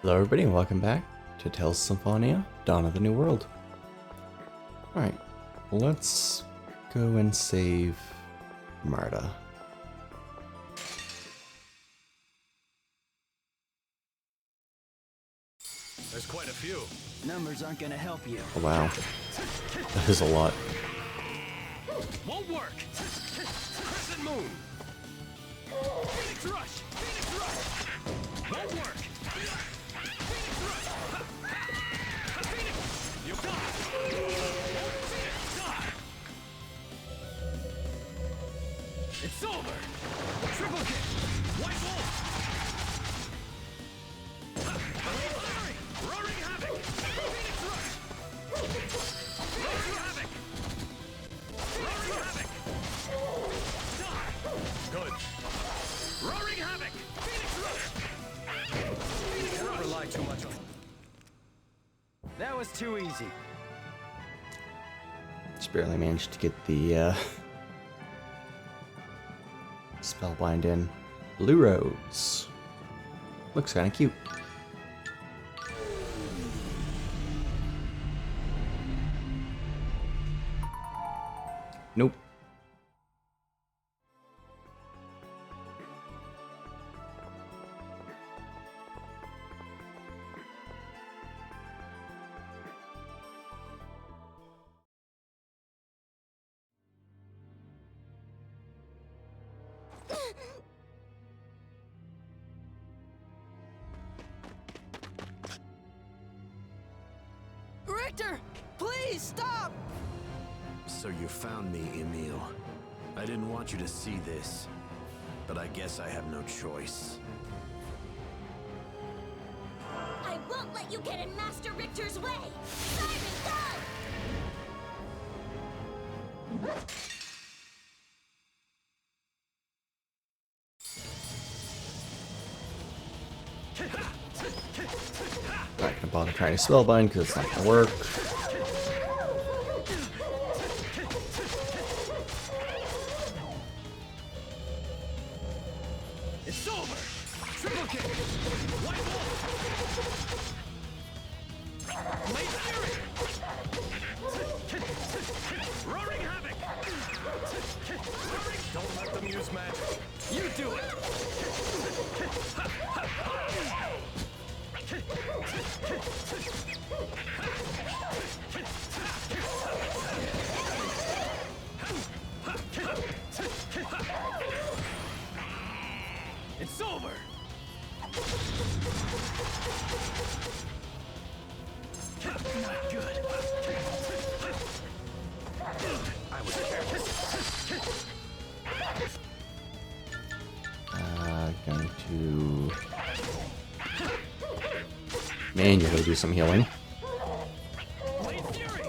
Hello everybody and welcome back to Tales of Symphonia, Dawn of the New World. Alright, let's go and save Marta. There's quite a few. Numbers aren't gonna help you. Oh wow, that is a lot. Won't work. Crescent moon. Phoenix rush. Phoenix rush. Won't work. Phoenix rush. Phoenix. You die. Phoenix die. It's over. Triple kick. White wolf. Roaring havoc. Phoenix rush. Roaring havoc. Roaring havoc. Die. Good. Roaring havoc. Phoenix rush. Phoenix rush. Don't rely too much on him. That was too easy. Just barely managed to get the spellbind in. Blue Rose. Looks kinda cute. Nope. Richter, please stop! So you found me, Emil. I didn't want you to see this, but I guess I have no choice. I won't let you get in Master Richter's way! Siren, go! Not gonna bother trying to spellbind because it's not gonna work. It's over. Triple kick. White wolf. Blade fury. Roaring havoc. Roaring. Don't let them use magic. You do it. It's over. Not good. I was careless. Going to manually do some healing. Blade fury.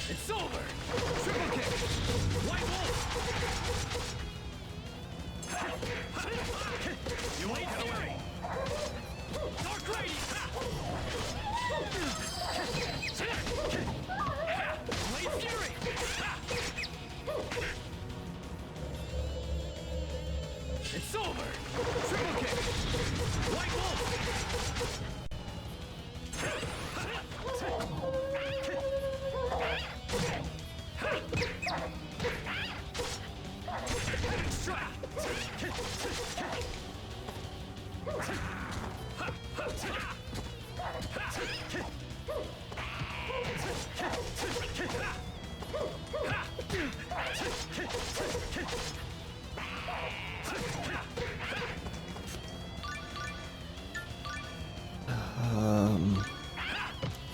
It's over. Triple kick. White wolf. You ain't get away. Dark lady. Blade fury. It's over. Triple kick. White wolf.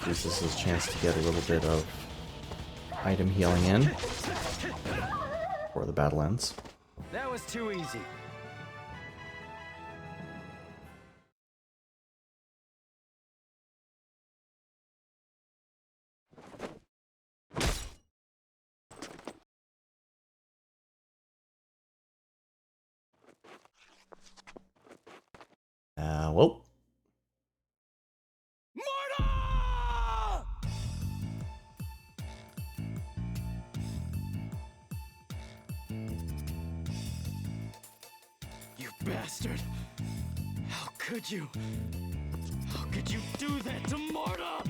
Use this as a chance to get a little bit of item healing in before the battle ends. That was too easy. Well. Marta! bastard! How could you? How could you do that to Marta?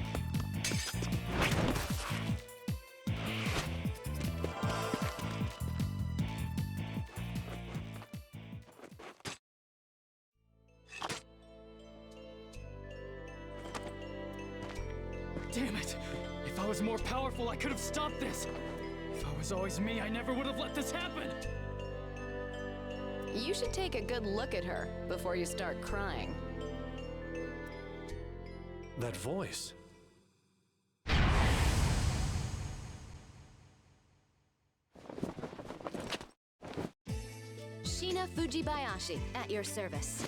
Damn it! If I was more powerful, I could have stopped this! If I was always me, I never would have let this happen! You should take a good look at her before you start crying. That voice. Shina Fujibayashi, at your service.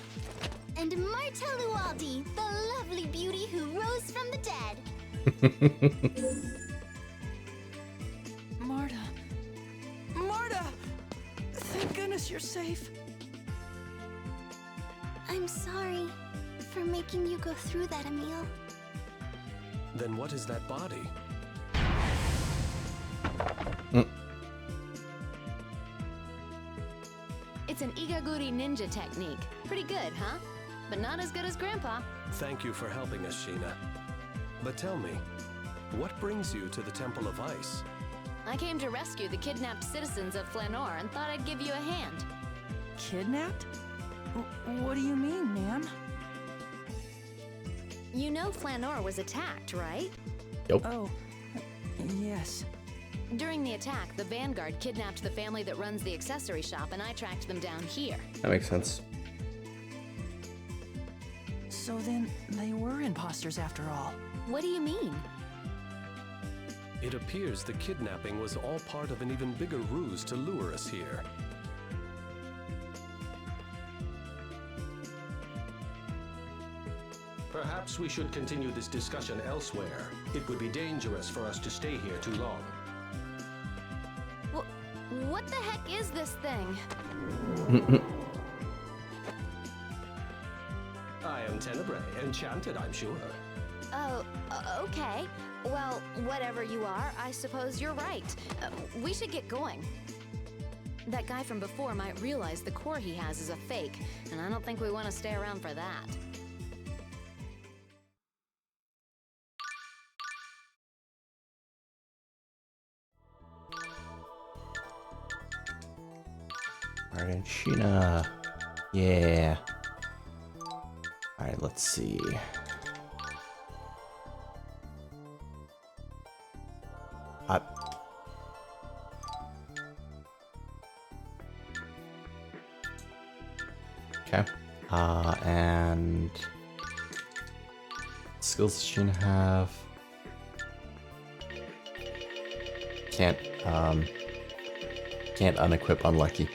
And Marta Lualdi, the lovely beauty who rose from the dead. Marta. Marta! Thank goodness you're safe. I'm sorry for making you go through that, Emil. Then what is that body? It's an Igaguri ninja technique. Pretty good, huh? But not as good as Grandpa. Thank you for helping us, Sheena. But tell me, what brings you to the Temple of Ice? I came to rescue the kidnapped citizens of Flanor and thought I'd give you a hand. Kidnapped? What do you mean, ma'am? You know Flanor was attacked, right? Yep. Oh, yes. During the attack, the Vanguard kidnapped the family that runs the accessory shop, and I tracked them down here. That makes sense. So then, they were imposters after all. What do you mean? It appears the kidnapping was all part of an even bigger ruse to lure us here. Perhaps we should continue this discussion elsewhere. It would be dangerous for us to stay here too long. What the heck is this thing? I am Tenebrae, enchanted, I'm sure. Oh, okay. Well, whatever you are, I suppose you're right. We should get going. That guy from before might realize the core he has is a fake, and I don't think we want to stay around for that. Alright, and Sheena. Yeah. Alright, let's see. Okay. And skills does Sheena have? Can't unequip Unlucky.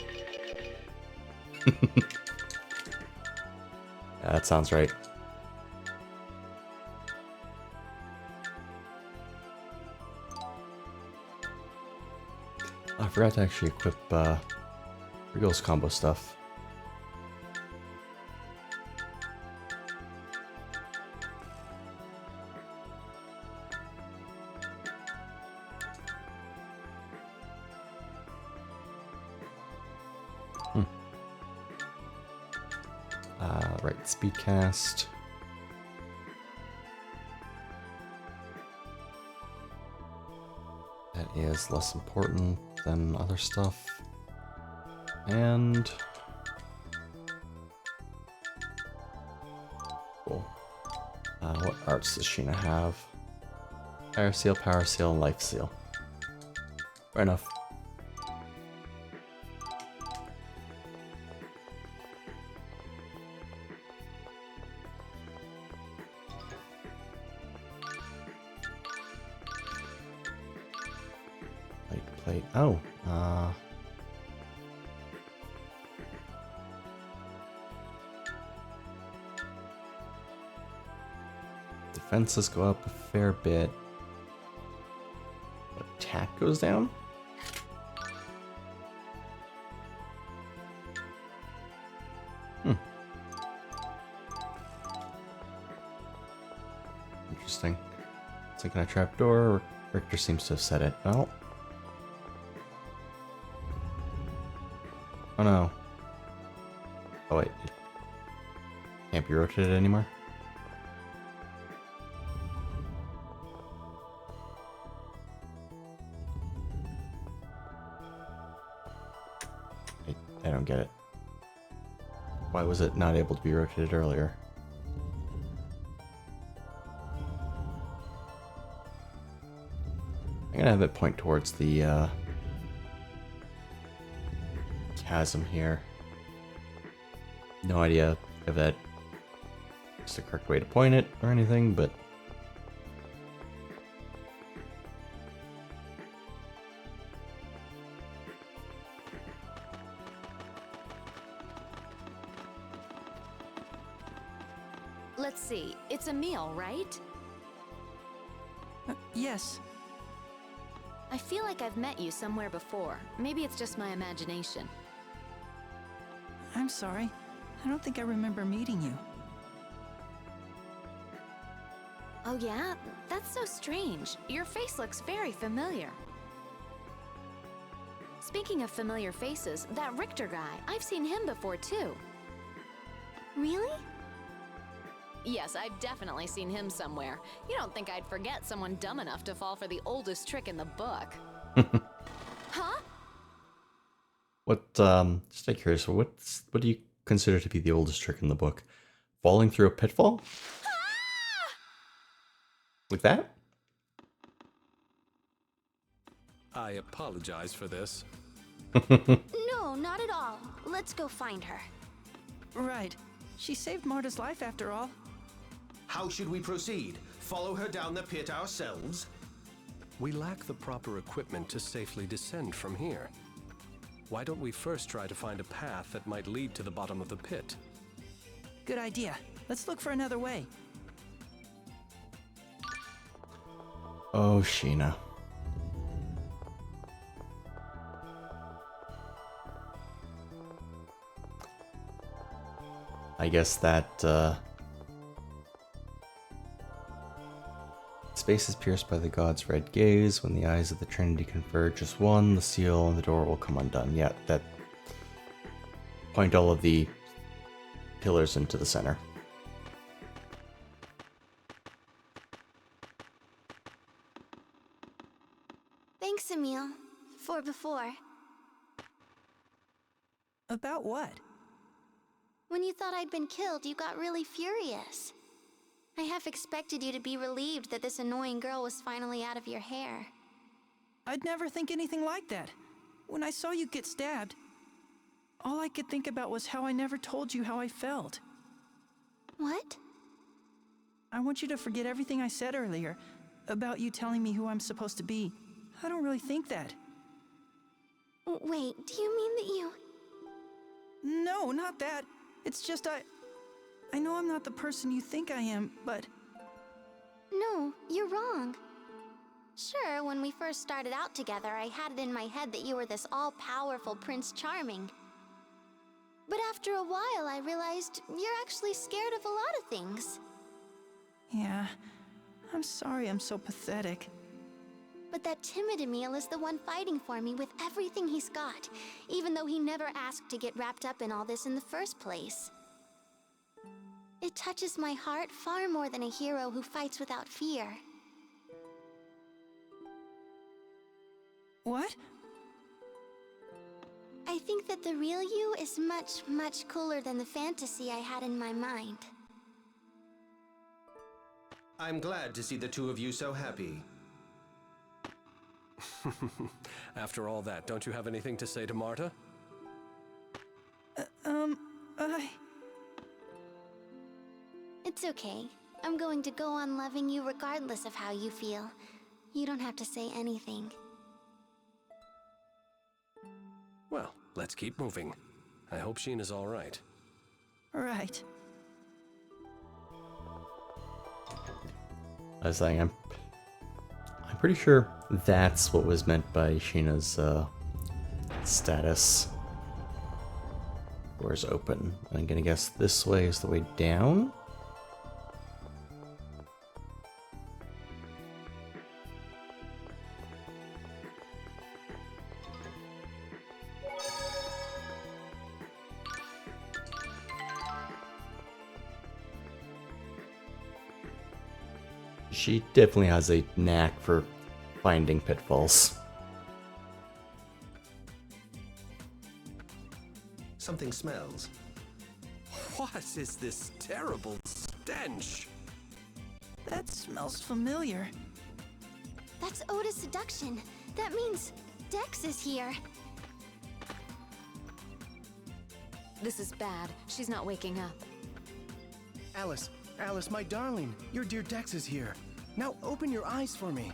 Yeah, that sounds right. I forgot to actually equip Regal's combo stuff. Right, speed cast. That is less important than other stuff. And cool. What arts does Sheena have? Fire Seal, Power Seal, and Life Seal. Fair enough. Plate. Oh, defenses go up a fair bit. Attack goes down? Interesting. Thinking a trapdoor. Richter seems to have said it. Well. Oh no. Oh wait, it can't be rotated anymore? I don't get it. Why was it not able to be rotated earlier? I'm gonna have it point towards the chasm here. No idea if that is the correct way to point it or anything, but Let's see, it's Emil, right? Yes. I feel like I've met you somewhere before. Maybe it's just my imagination. I'm sorry. I don't think I remember meeting you. Oh yeah? That's so strange. Your face looks very familiar. Speaking of familiar faces, that Richter guy, I've seen him before too. Really? Yes, I've definitely seen him somewhere. You don't think I'd forget someone dumb enough to fall for the oldest trick in the book? Huh? what, just out of curious, what do you consider to be the oldest trick in the book? Falling through a pitfall? Like that? I apologize for this. No, not at all. Let's go find her. Right. She saved Marta's life after all. How should we proceed? Follow her down the pit ourselves? We lack the proper equipment to safely descend from here. Why don't we first try to find a path that might lead to the bottom of the pit? Good idea. Let's look for another way. Oh, Sheena. I guess that, space is pierced by the god's red gaze. When the eyes of the Trinity converge as one, the seal on the door will come undone. Yeah, that... Point all of the pillars into the center. Thanks, Emil. For before. About what? When you thought I'd been killed, you got really furious. I half expected you to be relieved that this annoying girl was finally out of your hair. I'd never think anything like that. When I saw you get stabbed, all I could think about was how I never told you how I felt. What? I want you to forget everything I said earlier about you telling me who I'm supposed to be. I don't really think that. Wait, do you mean that you... No, not that. It's just I know I'm not the person you think I am, but... No, you're wrong. Sure, when we first started out together, I had it in my head that you were this all-powerful Prince Charming. But after a while, I realized you're actually scared of a lot of things. Yeah, I'm sorry I'm so pathetic. But that timid Emil is the one fighting for me with everything he's got, even though he never asked to get wrapped up in all this in the first place. It touches my heart far more than a hero who fights without fear. What? I think that the real you is much, much cooler than the fantasy I had in my mind. I'm glad to see the two of you so happy. After all that, don't you have anything to say to Marta? It's okay. I'm going to go on loving you regardless of how you feel. You don't have to say anything. Well, let's keep moving. I hope Sheena's all right. Right. I was saying, I'm pretty sure that's what was meant by Sheena's status. Doors open. I'm gonna guess this way is the way down. She definitely has a knack for finding pitfalls. Something smells. What is this terrible stench? That smells familiar. That's Oda's seduction. That means Dex is here. This is bad. She's not waking up. Alice, Alice, my darling, your dear Dex is here. Now open your eyes for me.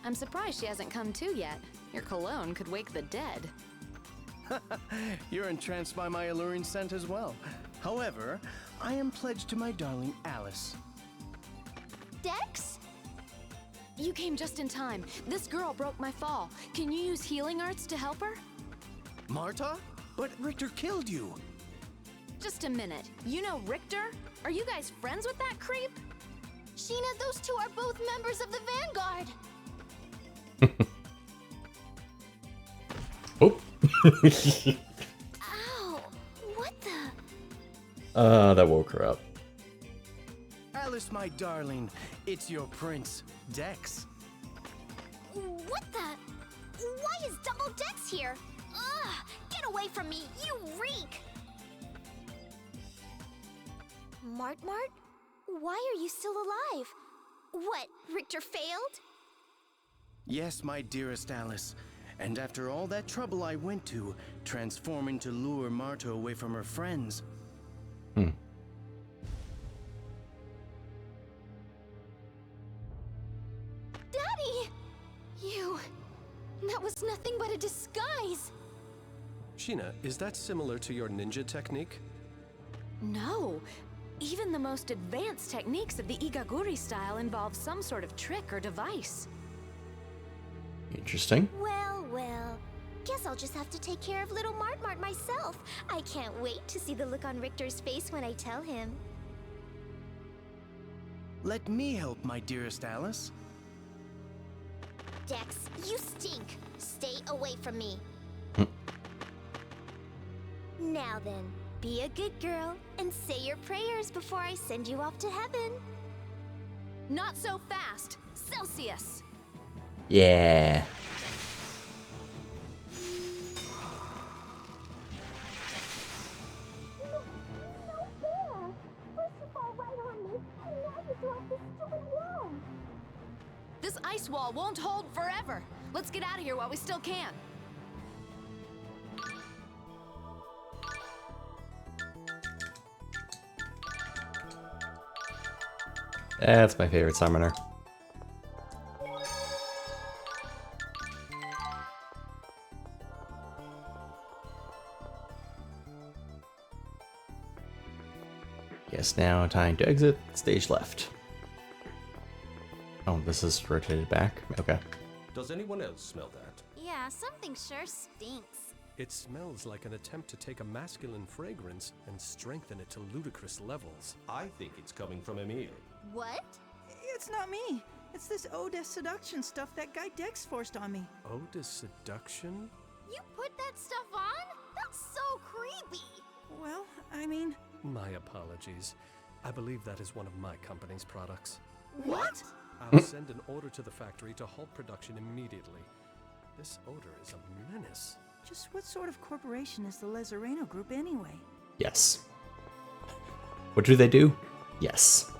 I'm surprised she hasn't come to yet. Your cologne could wake the dead. You're entranced by my alluring scent as well. However, I am pledged to my darling Alice. Dex? You came just in time. This girl broke my fall. Can you use healing arts to help her? Marta? But Richter killed you. Just a minute. You know Richter? Are you guys friends with that creep? Sheena, those two are both members of the Vanguard. Oh. Ow! What the? That woke her up. Alice, my darling, it's your prince, Dex. What the? Why is Double Dex here? Ugh! Get away from me, you reek! Mart? Why are you still alive? What, Richter failed? Yes, my dearest Alice. And after all that trouble I went to, transforming to lure Marta away from her friends. Daddy! That was nothing but a disguise! Sheena, is that similar to your ninja technique? No. Even the most advanced techniques of the Igaguri style involve some sort of trick or device. Interesting. Well. Guess I'll just have to take care of little Mart myself. I can't wait to see the look on Richter's face when I tell him. Let me help, my dearest Alice. Dex, you stink. Stay away from me. Now then, be a good girl and say your prayers before I send you off to heaven. Not so fast! Celsius! Yeah. This ice wall won't hold forever. Let's get out of here while we still can. That's my favorite summoner. Yes, now time to exit. Stage left. Oh, this is rotated back? Okay. Does anyone else smell that? Yeah, something sure stinks. It smells like an attempt to take a masculine fragrance and strengthen it to ludicrous levels. I think it's coming from Emil. What? It's not me. It's this Oda seduction stuff that guy Dex forced on me. Oda's seduction? You put that stuff on? That's so creepy. Well, I mean... My apologies. I believe that is one of my company's products. What? I'll send an order to the factory to halt production immediately. This odor is a menace. Just what sort of corporation is the Lezareno Group anyway? Yes. What do? Yes.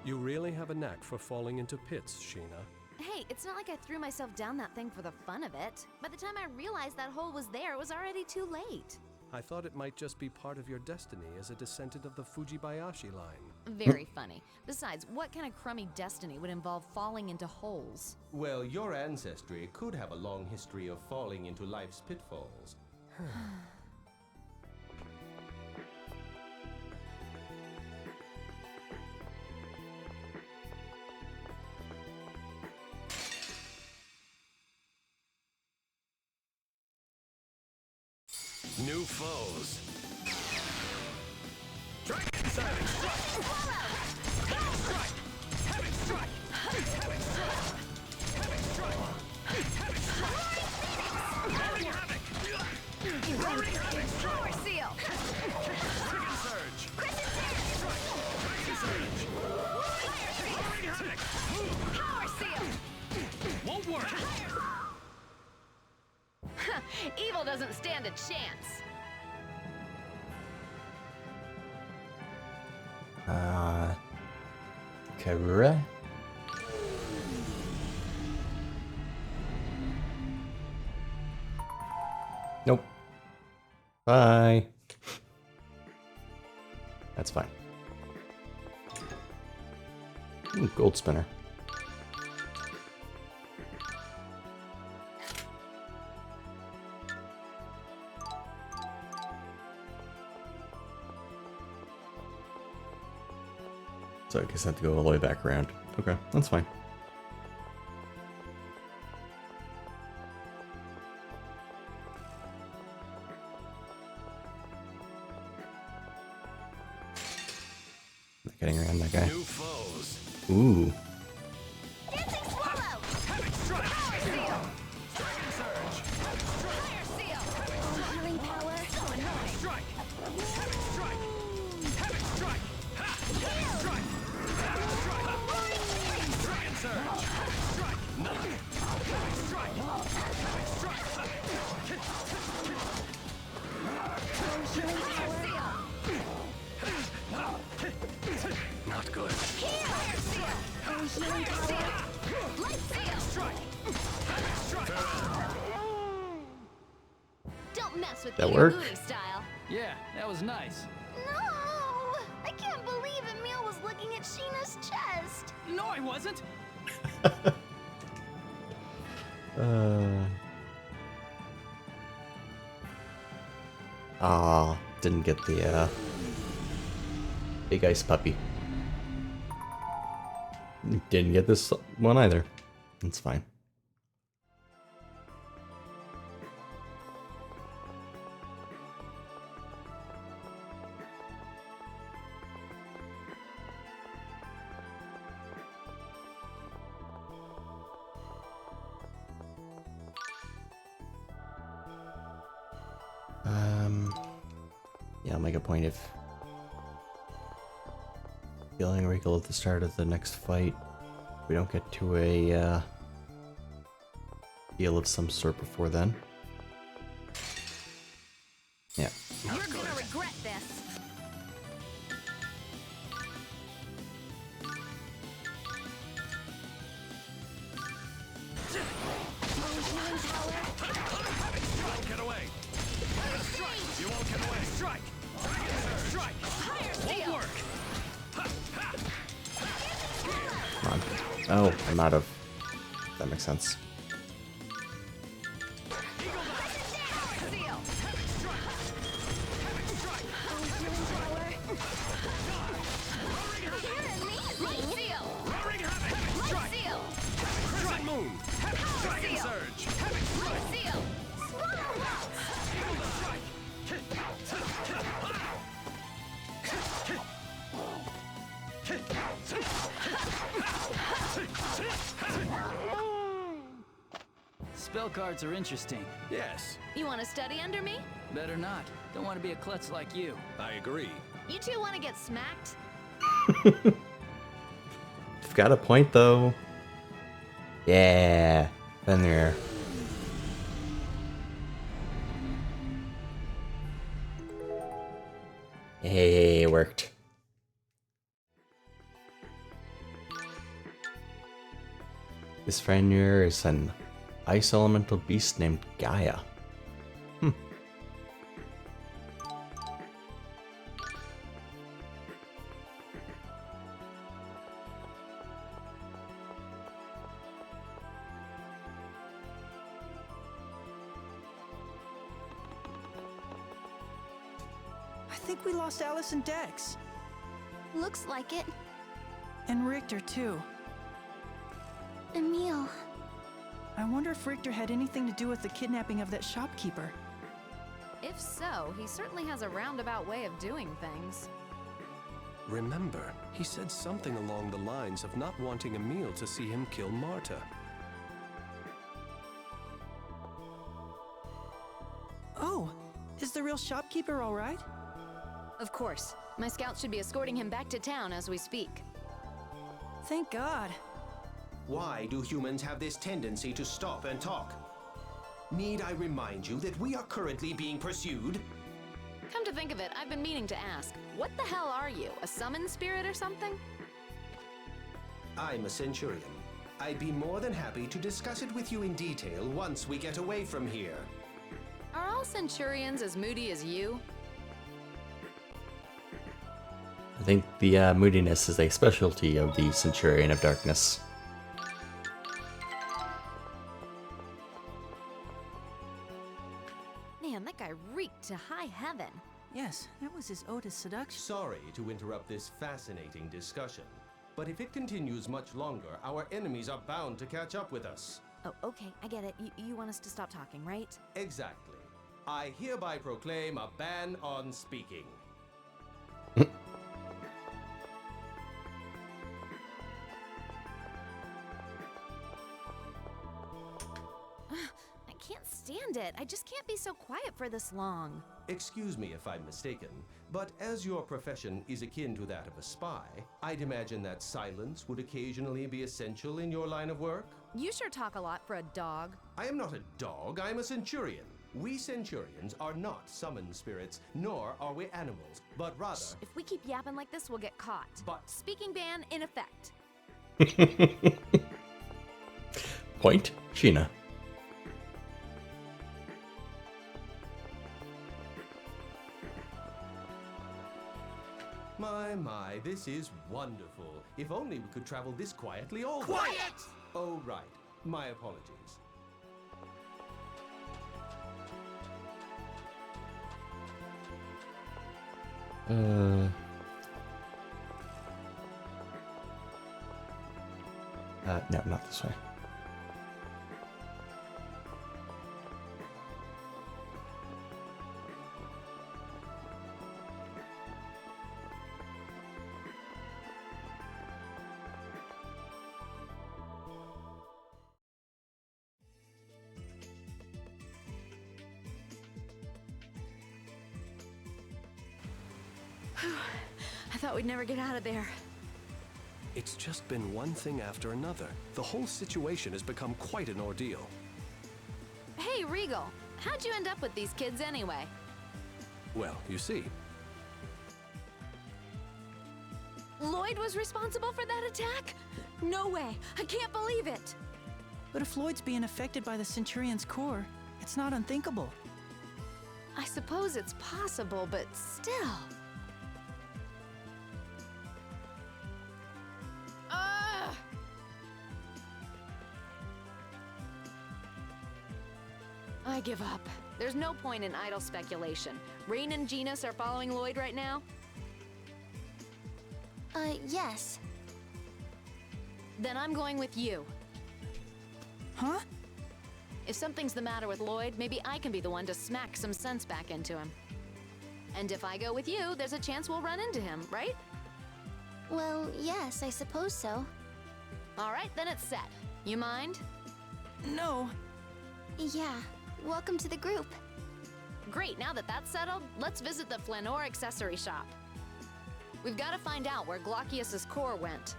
You really have a knack for falling into pits, Sheena. Hey, it's not like I threw myself down that thing for the fun of it. By the time I realized that hole was there, it was already too late. I thought it might just be part of your destiny as a descendant of the Fujibayashi line. Very funny. Besides, what kind of crummy destiny would involve falling into holes? Well, your ancestry could have a long history of falling into life's pitfalls. New foes. Dragon Silence Strike! Heaven Strike! Heaven Strike! Heaven Strike! Heaven Strike! Heaven Strike! Roaring Havoc! Roaring Havoc! Power seal! Dragon Surge! Dragon Surge! Fire Seal! stand a chance. Correct. Nope. Bye. That's fine. Ooh, gold spinner. So I guess I have to go all the way back around. Okay, that's fine. Not getting around that guy. New foes. Ooh. Dancing Swallow! Havoc strike! Power Seal! Dragon surge! Fire Seal! Healing Power! Havoc strike! Havoc strike! Havoc strike! Ha! Havoc strike! Havoc strike! Dragon surge! Havoc strike! Knock! Havoc strike! Havoc strike! Healing Power! Not good. Fire Seal! Healing Power! Light Seal! Strike! Havoc strike! Don't mess with That Peter work? Booty style. Yeah, that was nice. No! I can't believe Emil was looking at Sheena's chest! No, I wasn't. Didn't get the big ice puppy. Didn't get this one either. It's fine. Yeah, I'll make a point of healing Regal at the start of the next fight. We don't get to a heal of some sort before then. Yeah. You're gonna regret this. Get away! You won't get away! Strike! Dragon surge! Strike! Won't work! Come on. Oh, I'm out of. That makes sense. Roaring havoc! Strike! Crescent moon! Dragon surge! Spell cards are interesting. Yes, You want to study under me? Better not. Don't want to be a klutz like you. I agree. You two want to get smacked? You've got a point though. Yeah. Been there. Hey, it worked. This Fenrir is an ice elemental beast named Gaia. I think we lost Alice and Dex. Looks like it. And Richter, too. Emil. I wonder if Richter had anything to do with the kidnapping of that shopkeeper. If so, he certainly has a roundabout way of doing things. Remember, he said something along the lines of not wanting Emil to see him kill Marta. Oh, is the real shopkeeper all right? Of course. My scouts should be escorting him back to town as we speak. Thank God. Why do humans have this tendency to stop and talk? Need I remind you that we are currently being pursued? Come to think of it, I've been meaning to ask, what the hell are you? A summon spirit or something? I'm a Centurion. I'd be more than happy to discuss it with you in detail once we get away from here. Are all Centurions as moody as you? I think the moodiness is a specialty of the Centurion of Darkness. Man, that guy reeked to high heaven. Yes, that was his ode to seduction. Sorry to interrupt this fascinating discussion, but if it continues much longer, our enemies are bound to catch up with us. Oh, okay, I get it. You want us to stop talking, right? Exactly. I hereby proclaim a ban on speaking. I can't stand it. I just can't be so quiet for this long. Excuse me if I'm mistaken, but as your profession is akin to that of a spy, I'd imagine that silence would occasionally be essential in your line of work? You sure talk a lot for a dog. I am not a dog, I'm a Centurion. We Centurions are not summoned spirits, nor are we animals, but rather... If we keep yapping like this, we'll get caught. But... Speaking ban in effect. Point, Sheena. My, this is wonderful. If only we could travel this quietly all day. Quiet! Oh, right. My apologies. No, not this way. I thought we'd never get out of there. It's just been one thing after another. The whole situation has become quite an ordeal. Hey, Regal, how'd you end up with these kids anyway? Well, you see, Lloyd was responsible for that attack? No way, I can't believe it. But if Lloyd's being affected by the Centurion's core, it's not unthinkable. I suppose it's possible, but still. I give up. There's no point in idle speculation. Rain and Genus are following Lloyd right now? Yes. Then I'm going with you. Huh? If something's the matter with Lloyd, maybe I can be the one to smack some sense back into him. And if I go with you, there's a chance we'll run into him, right? Well, yes, I suppose so. All right, then it's set. You mind? No. Yeah. Welcome to the group. Great, now that that's settled, let's visit the Flanor accessory shop. We've got to find out where Glaucius's core went.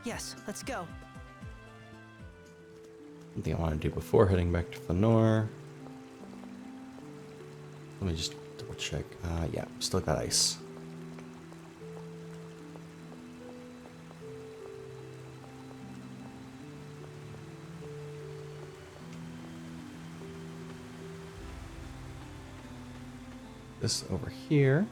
Yes, let's go. Something I want to do before heading back to Flanor. Let me just double check. Yeah, still got ice. This over here.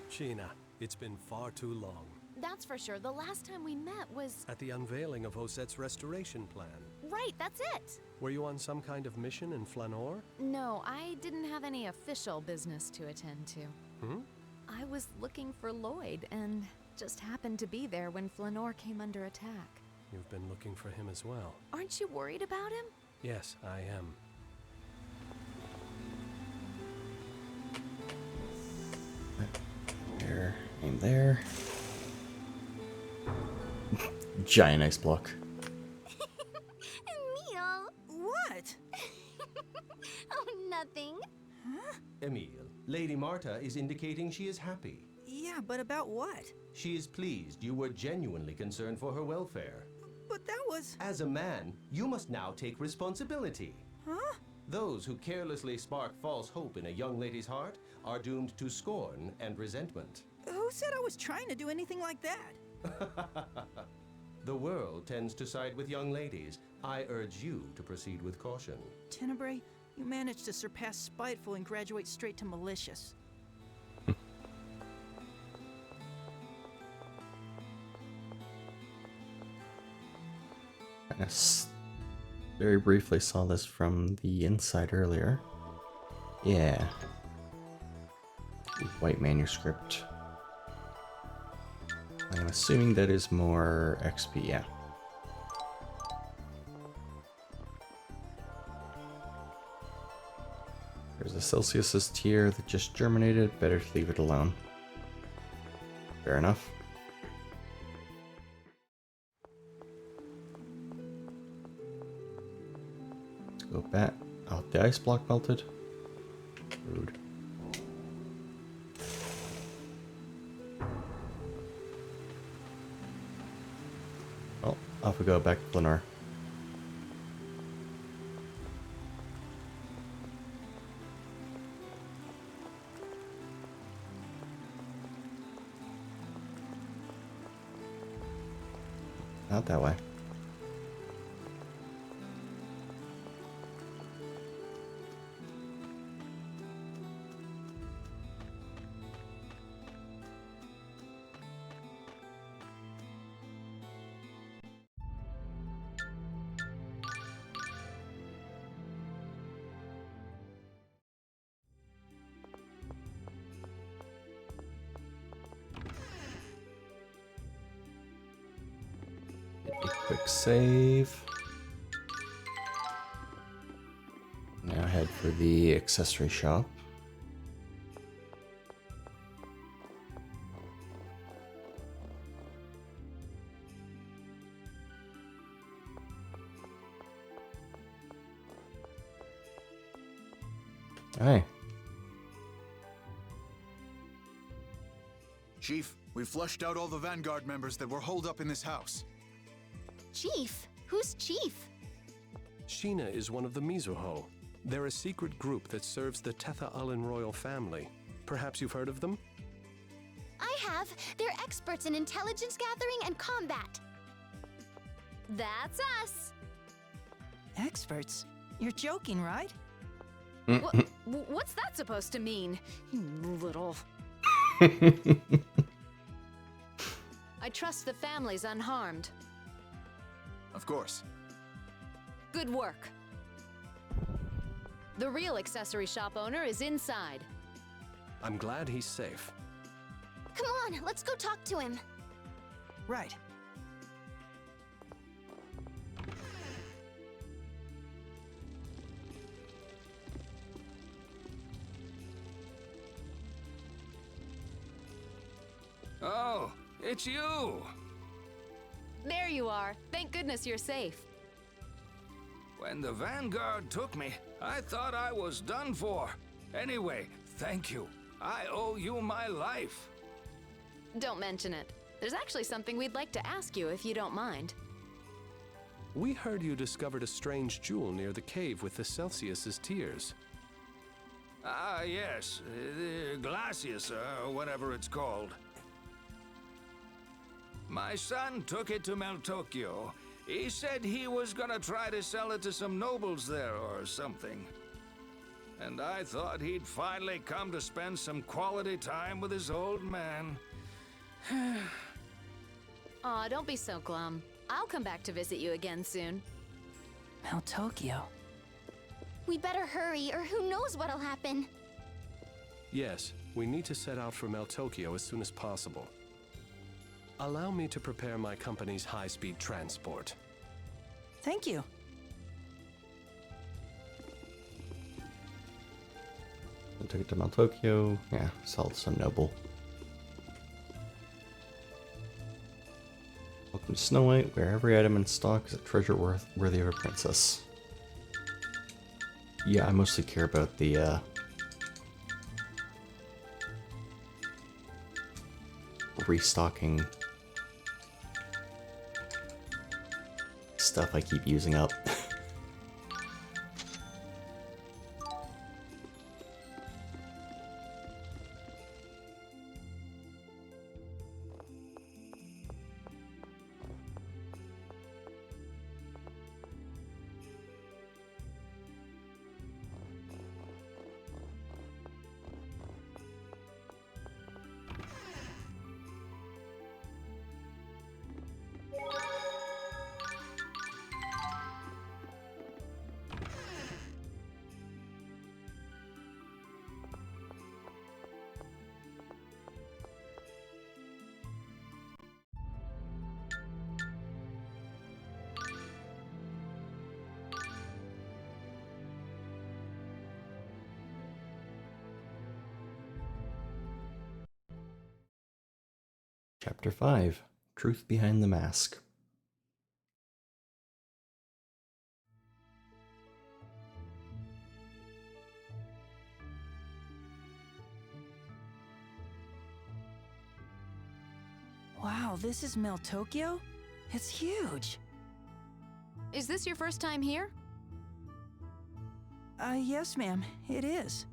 Sheena, it's been far too long. That's for sure. The last time we met was... At the unveiling of Josette's restoration plan. Right, that's it! Were you on some kind of mission in Flanor? No, I didn't have any official business to attend to. Hmm? I was looking for Lloyd, and just happened to be there when Flanor came under attack. You've been looking for him as well. Aren't you worried about him? Yes, I am. There, aim there. Giant ice block. Emil! What? Oh, nothing. Emil, Lady Marta is indicating she is happy. Yeah, but about what? She is pleased you were genuinely concerned for her welfare. But that was... As a man, you must now take responsibility. Huh? Those who carelessly spark false hope in a young lady's heart are doomed to scorn and resentment. Who said I was trying to do anything like that? The world tends to side with young ladies. I urge you to proceed with caution. Tenebrae, you managed to surpass spiteful and graduate straight to malicious. I very briefly saw this from the inside earlier. Yeah. White manuscript. I'm assuming that is more XP, yeah. There's a Celsius's tier that just germinated. Better to leave it alone. Fair enough. Let's go back. Oh, the ice block melted. Rude. Well, off we go back to Lenore. Not that way. Quick save. Now head for the accessory shop. Hey. Chief, we flushed out all the Vanguard members that were holed up in this house. Chief? Who's Chief? Sheena is one of the Mizuho. They're a secret group that serves the Tetha Allen royal family. Perhaps you've heard of them? I have. They're experts in intelligence gathering and combat. That's us. Experts? You're joking, right? What's that supposed to mean? You little... I trust the family's unharmed. Of course. Good work. The real accessory shop owner is inside. I'm glad he's safe. Come on, let's go talk to him. Right. Oh, it's you! There you are. Thank goodness you're safe. When the Vanguard took me, I thought I was done for. Anyway, thank you. I owe you my life. Don't mention it. There's actually something we'd like to ask you if you don't mind. We heard you discovered a strange jewel near the cave with the Celsius's tears. Ah, yes. The Glacius, or whatever it's called. My son took it to Meltokyo. He said he was gonna try to sell it to some nobles there or something. And I thought he'd finally come to spend some quality time with his old man. Aw, don't be so glum. I'll come back to visit you again soon. Meltokyo. We better hurry, or who knows what'll happen. Yes, we need to set out for Meltokyo as soon as possible. Allow me to prepare my company's high-speed transport. Thank you. I took it to Meltokyo. Yeah, sold some noble. Welcome to Snow White, where every item in stock is a treasure worthy of a princess. Yeah, I mostly care about the restocking stuff I keep using up. Chapter 5, Truth Behind the Mask. Wow, this is Mel Tokyo? It's huge. Is this your first time here? Yes, ma'am, it is.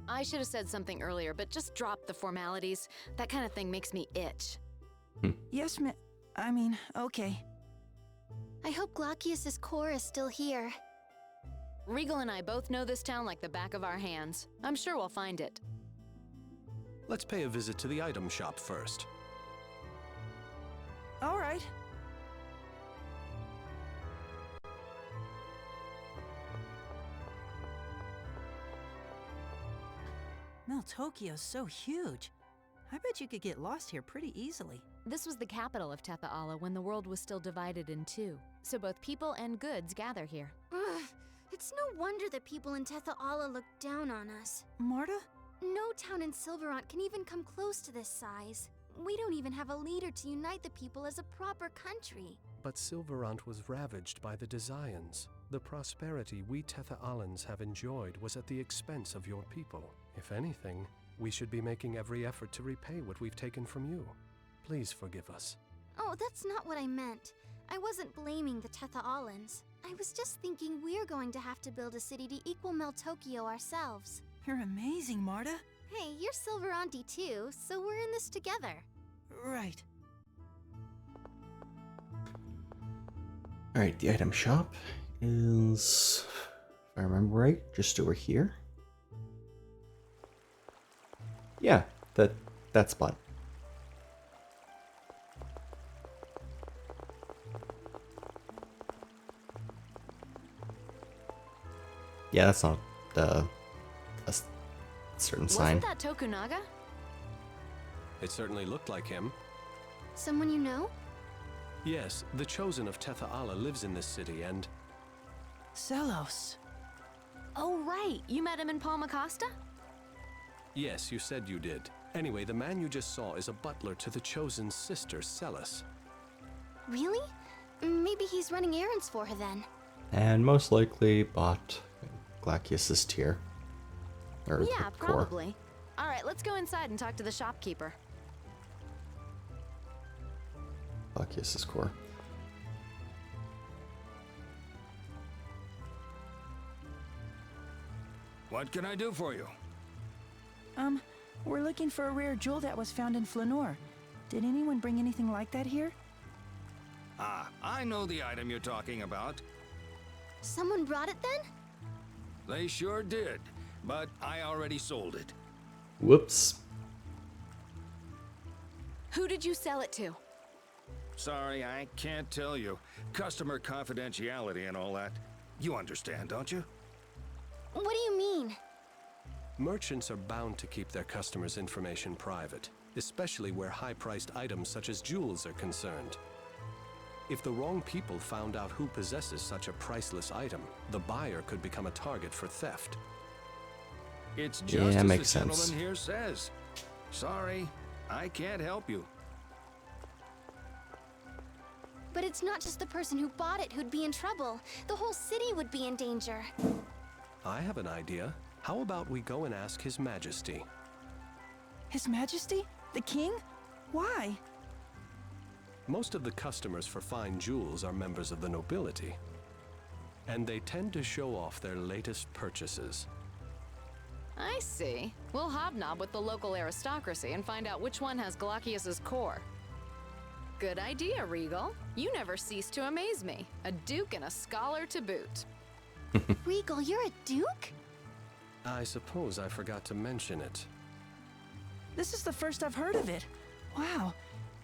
I should have said something earlier, but just drop the formalities. That kind of thing makes me itch. Yes, okay. I hope Glaucius's core is still here. Regal and I both know this town like the back of our hands. I'm sure we'll find it. Let's pay a visit to the item shop first. All right. Mel Tokyo's so huge. I bet you could get lost here pretty easily. This was the capital of Tetha'ala when the world was still divided in two, so both people and goods gather here. Ugh, it's no wonder that people in Tetha'ala look down on us. Marta? No town in Silverant can even come close to this size. We don't even have a leader to unite the people as a proper country. But Silverant was ravaged by the Desians. The prosperity we Tetha'alans have enjoyed was at the expense of your people. If anything, we should be making every effort to repay what we've taken from you. Please forgive us. Oh, that's not what I meant. I wasn't blaming the Tetha'alans. I was just thinking we're going to have to build a city to equal Mel Tokyo ourselves. You're amazing, Marta. Hey, you're Silveranti too, so we're in this together. Right. Alright, the item shop is, if I remember right, just over here. Yeah, that spot. Yeah, that's not a certain sign. Wasn't that Tokunaga? It certainly looked like him. Someone you know? Yes, the Chosen of Tetha'ala lives in this city and... Celos. Oh, right. You met him in Palmacosta? Yes, you said you did. Anyway, the man you just saw is a butler to the Chosen's sister, Celis. Really? Maybe he's running errands for her then. And most likely bought Glaucius's tier. Or Yeah, the core. probably. All right, let's go inside and talk to the shopkeeper. Glaucius's core. What can I do for you? We're looking for a rare jewel that was found in Flanor. Did anyone bring anything like that here? Ah, I know the item you're talking about. Someone brought it then? They sure did, but I already sold it. Whoops. Who did you sell it to? Sorry, I can't tell you. Customer confidentiality and all that. You understand, don't you? What do you mean? Merchants are bound to keep their customers' information private, especially where high-priced items such as jewels are concerned. If the wrong people found out who possesses such a priceless item, the buyer could become a target for theft. It's Yeah, just as makes the sense. gentleman here says. Sorry, I can't help you. But it's not just the person who bought it who'd be in trouble. The whole city would be in danger. I have an idea. How about we go and ask His Majesty? His Majesty? The King? Why? Most of the customers for fine jewels are members of the nobility, and they tend to show off their latest purchases. I see. We'll hobnob with the local aristocracy and find out which one has Glaucius's core. Good idea, Regal. You never cease to amaze me. A duke and a scholar to boot. Regal, you're a duke? I suppose I forgot to mention it. This is the first I've heard of it. Wow.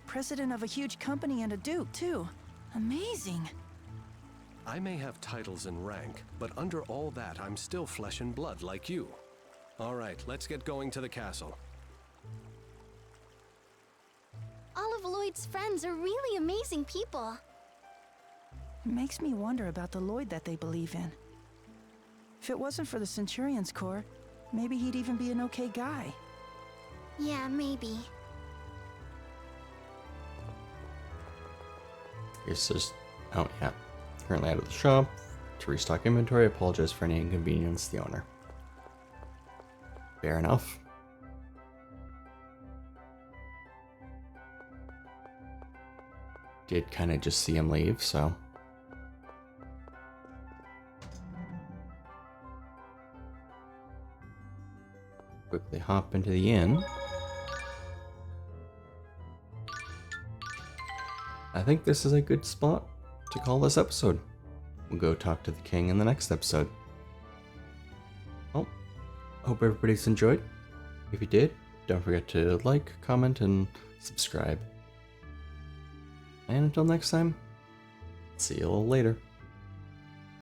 President of a huge company and a duke, too. Amazing. I may have titles and rank, but under all that, I'm still flesh and blood like you. All right, let's get going to the castle. All of Lloyd's friends are really amazing people. It makes me wonder about the Lloyd that they believe in. If it wasn't for the Centurion's Corps, maybe he'd even be an okay guy. Yeah, maybe. It's just, oh yeah, currently out of the shop. To restock inventory, apologize for any inconvenience to the owner. Fair enough. Did kind of just see him leave, so. Quickly hop into the inn. I think this is a good spot to call this episode. We'll go talk to the king in the next episode. Well, hope everybody's enjoyed. If you did, don't forget to like, comment, and subscribe. And until next time, see you a little later.